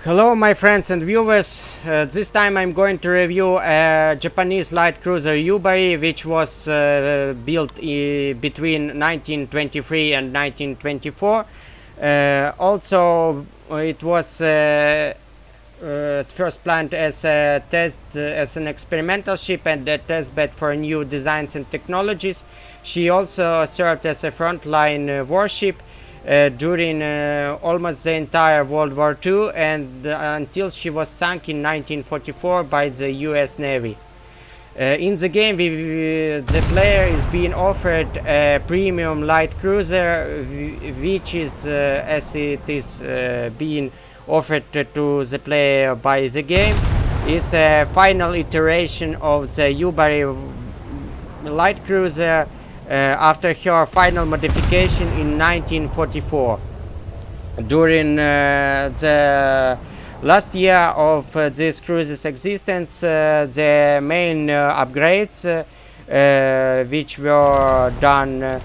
Hello my friends and viewers, this time I'm going to review a Japanese light cruiser Yubari, which was built between 1923 and 1924. Also it was first planned as a test, as an experimental ship and a test bed for new designs and technologies. She also served as a frontline warship during almost the entire World War II and until she was sunk in 1944 by the US Navy. In the game, the player is being offered a premium light cruiser, which is, as it is being offered to the player by the game, is a final iteration of the Yubari light cruiser after her final modification in 1944. During the last year of this cruise's existence, the main upgrades which were done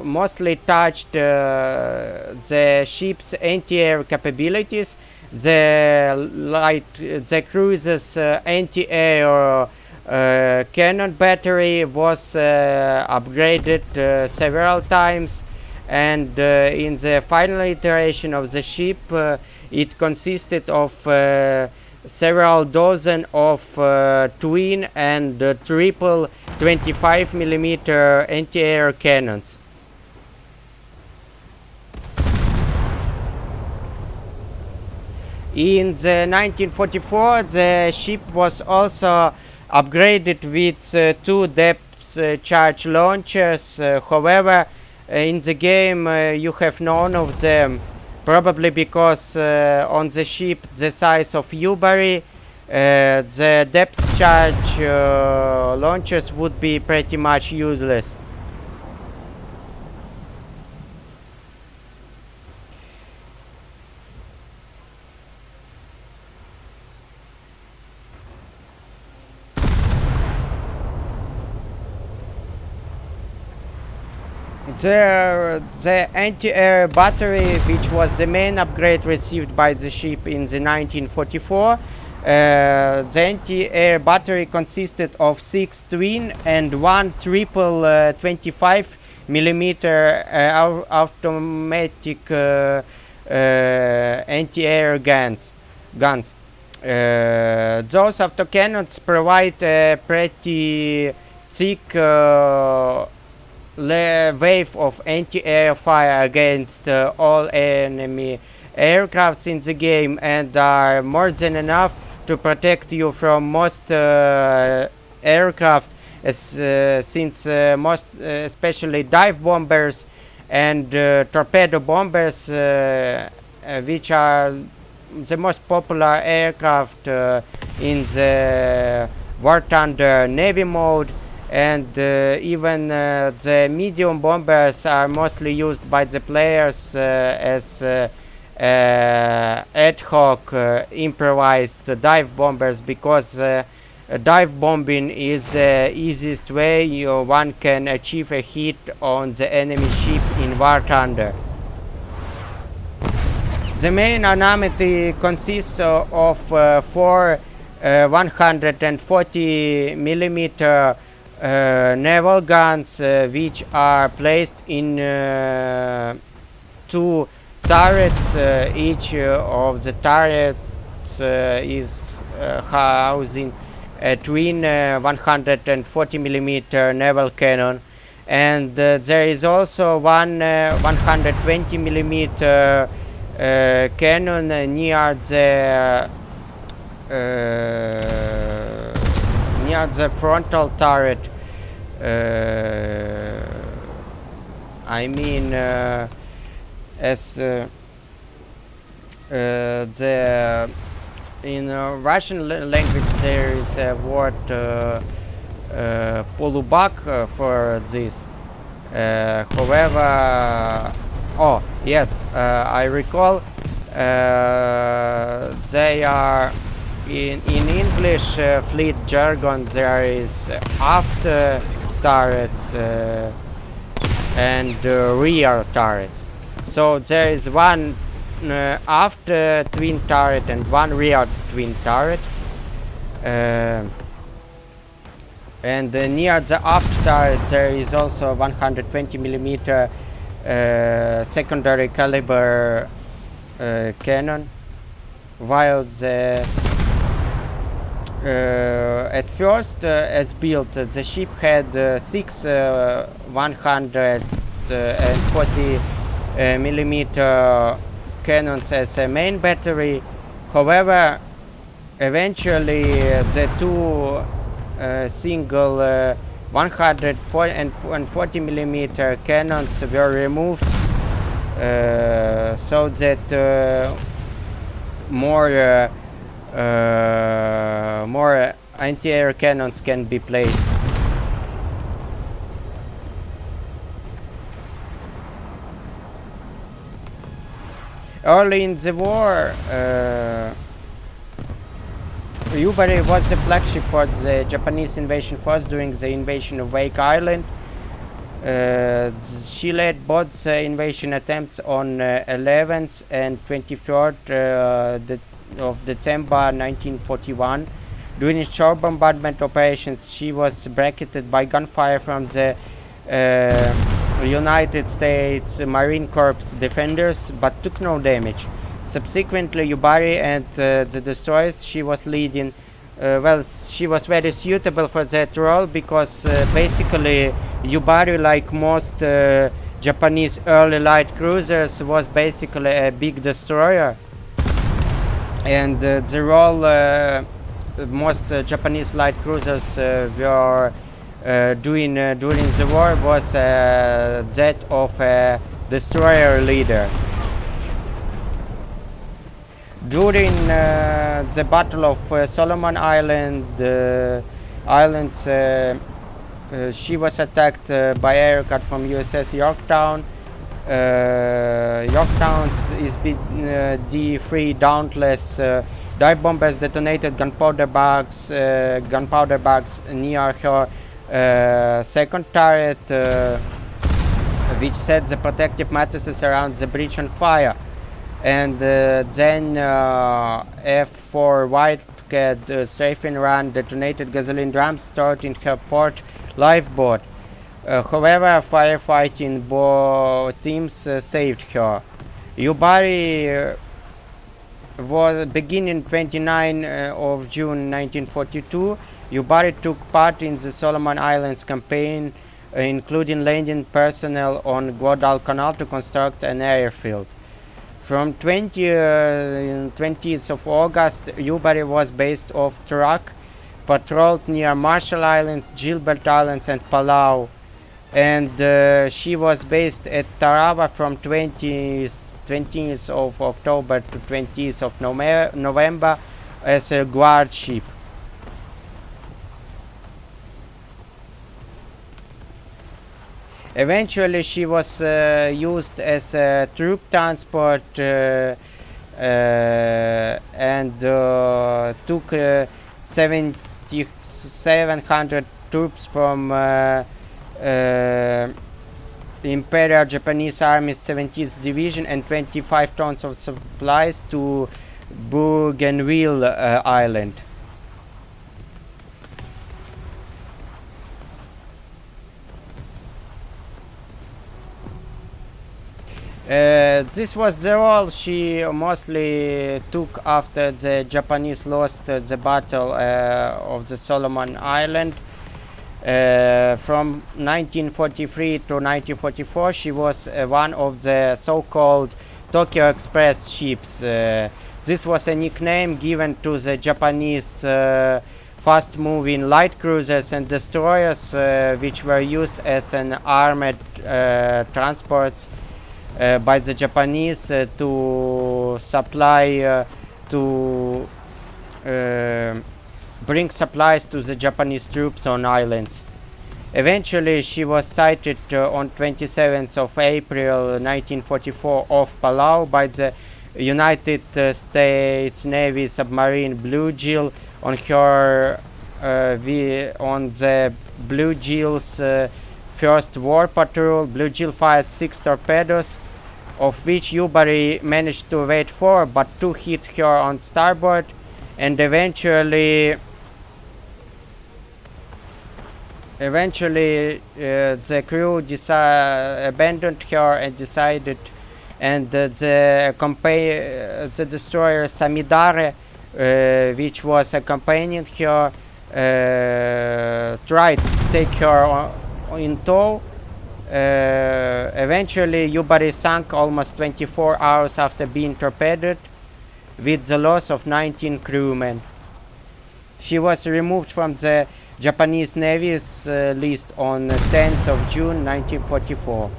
mostly touched the ship's anti-air capabilities. The cruise's anti-air cannon battery was upgraded several times, and in the final iteration of the ship it consisted of several dozen of twin and triple 25mm anti-air cannons. In the 1944 the ship was also upgraded with two depth charge launchers. However, in the game you have none of them, probably because on the ship the size of Yubari, the depth charge launchers would be pretty much useless. The anti-air battery, which was the main upgrade received by the ship in the 1944, the anti-air battery consisted of 6 twin and 1 triple 25mm automatic anti-air guns. Those autocannons provide a pretty thick wave of anti-air fire against all enemy aircrafts in the game, and are more than enough to protect you from most aircraft, since most especially dive bombers and torpedo bombers, which are the most popular aircraft in the War Thunder Navy mode. And even the medium bombers are mostly used by the players as ad hoc improvised dive bombers, because dive bombing is the easiest way one can achieve a hit on the enemy ship in War Thunder. The main armament consists of four 140mm naval guns, which are placed in two turrets. Each of the turrets is housing a twin 140mm naval cannon, and there is also one 120mm cannon near the frontal turret. I mean, as the in Russian language there is a word polubak for this. However, oh yes, I recall, they are in English fleet jargon. There is aft turrets and rear turrets. So there is one aft twin turret and one rear twin turret. Uh, and near the aft turret there is also 120 millimeter secondary caliber cannon, while the at first, as built, the ship had six 140 millimeter cannons as a main battery. However, eventually the two single 140 millimeter cannons were removed, so that more anti-air cannons can be placed. Early in the war, Yubari was the flagship for the Japanese invasion force during the invasion of Wake Island. She led both invasion attempts on 11th and 23rd of December 1941. During shore bombardment operations, she was bracketed by gunfire from the United States Marine Corps defenders, but took no damage. Subsequently, Yubari and the destroyers she was leading, she was very suitable for that role, because basically Yubari, like most Japanese early light cruisers, was basically a big destroyer, and the role most Japanese light cruisers were doing during the war was that of a destroyer leader. During the Battle of Solomon Islands, she was attacked by aircraft from USS Yorktown. Yorktown is D3 Dauntless dive bombers detonated gunpowder bags near her second turret, which set the protective matrices around the breach on fire. And then F4 Wildcat strafing ran detonated gasoline drums stored in her port lifeboat. However, firefighting teams saved her. Yubari was beginning 29 of June 1942. Yubari took part in the Solomon Islands campaign, including landing personnel on Guadalcanal to construct an airfield. From 20th of August, Yubari was based off track, patrolled near Marshall Islands, Gilbert Islands, and Palau, and she was based at Tarawa from 20th of October to 20th of November as a guard ship. Eventually, she was used as a troop transport and took 700 troops from Imperial Japanese Army's 17th Division and 25 tons of supplies to Bougainville Island. This was the role she mostly took after the Japanese lost the battle of the Solomon Island. From 1943 to 1944, she was one of the so-called Tokyo Express ships. This was a nickname given to the Japanese fast-moving light cruisers and destroyers, which were used as an armored transports by the Japanese to supply to bring supplies to the Japanese troops on islands. Eventually, she was sighted on 27th of April 1944 off Palau by the United States Navy submarine Blue Jill on her on the Blue Jill's first war patrol. Blue Jill fired 6 torpedoes of which Yubari managed to evade 4, but 2 hit her on starboard, and eventually the crew abandoned her and decided, and the destroyer Samidare, which was accompanying her, tried to take her in tow. Eventually Yubari sank almost 24 hours after being torpedoed, with the loss of 19 crewmen. She was removed from the Japanese Navy's list on 10th of June 1944.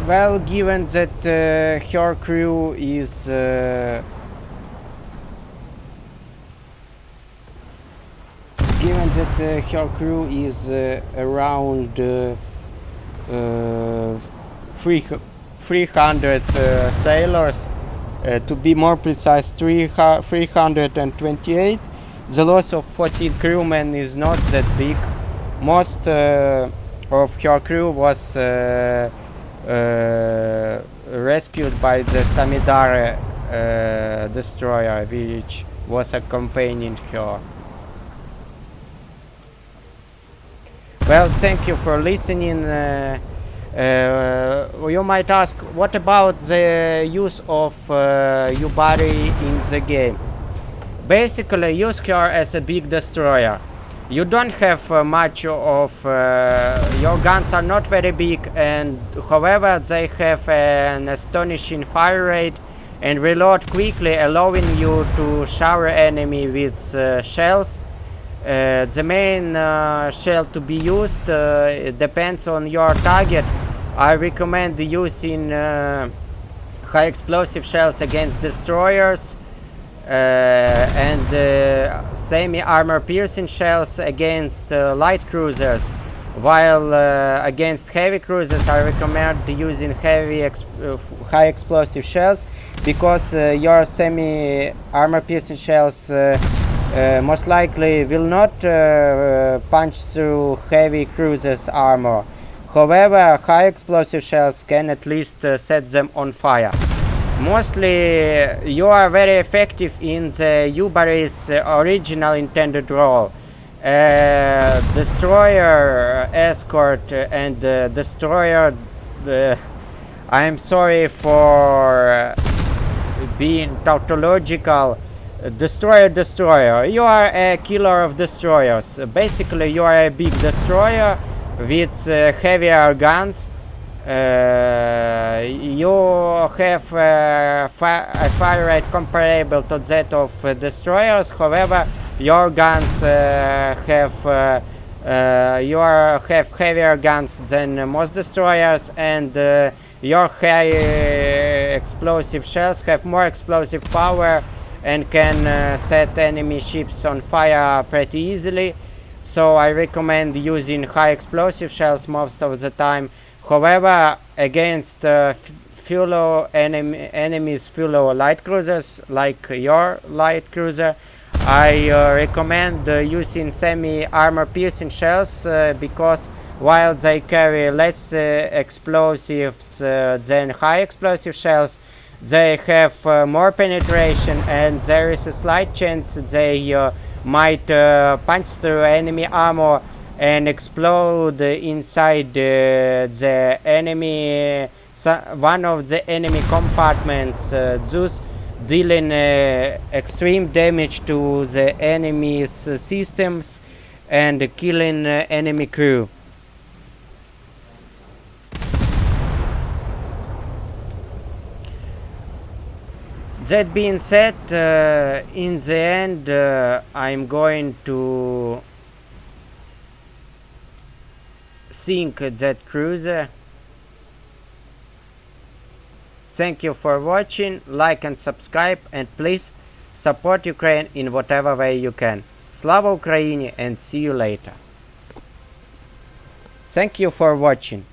Well, given that her crew is around 300 sailors, to be more precise 328, the loss of 14 crewmen is not that big. Most of her crew was rescued by the Samidare destroyer, which was accompanying her. Well, thank you for listening. You might ask, what about the use of Yubari in the game? Basically, use her as a big destroyer. You don't have much of your guns are not very big, and however they have an astonishing fire rate and reload quickly, allowing you to shower enemy with shells. The main shell to be used depends on your target. I recommend using high explosive shells against destroyers, and semi-armor piercing shells against light cruisers, while against heavy cruisers I recommend using high explosive shells, because your semi-armor piercing shells most likely will not punch through heavy cruisers armor. However, high explosive shells can at least set them on fire. Mostly you are very effective in the Yubari's original intended role. Destroyer escort and destroyer, I'm sorry for being tautological. Destroyer, you are a killer of destroyers. Basically you are a big destroyer with heavier guns. You have a fire rate comparable to that of destroyers. However, your guns have heavier guns than most destroyers, and your high explosive shells have more explosive power and can set enemy ships on fire pretty easily. So I recommend using high explosive shells most of the time. However, against enemies fellow light cruisers like your light cruiser, I recommend using semi-armor piercing shells, because while they carry less explosives than high explosive shells, they have more penetration, and there is a slight chance they might punch through enemy armor and explode inside the enemy, one of the enemy compartments, thus dealing extreme damage to the enemy's systems and killing enemy crew. That being said, in the end I'm going to think that cruiser Thank you for watching, like and subscribe, and please support Ukraine in whatever way you can. Slava Ukraini, and see you later. Thank you for watching.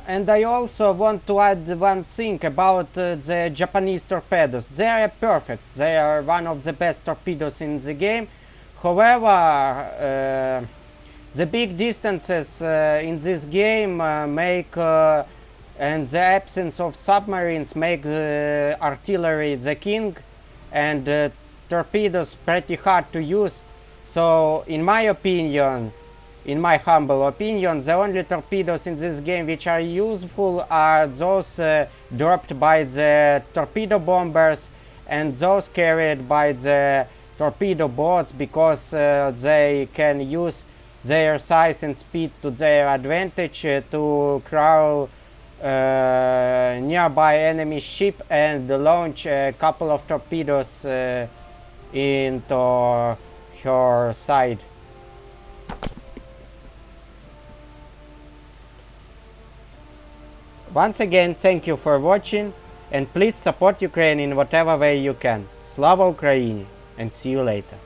And I also want to add one thing about the Japanese torpedoes. They are perfect. They are one of the best torpedoes in the game. However, the big distances in this game and the absence of submarines make artillery the king, and torpedoes pretty hard to use. So, in my humble opinion, the only torpedoes in this game which are useful are those dropped by the torpedo bombers and those carried by the torpedo boats, because they can use their size and speed to their advantage to crawl nearby enemy ship and launch a couple of torpedoes into her side. Once again, thank you for watching, and please support Ukraine in whatever way you can. Slava Ukraini, and see you later.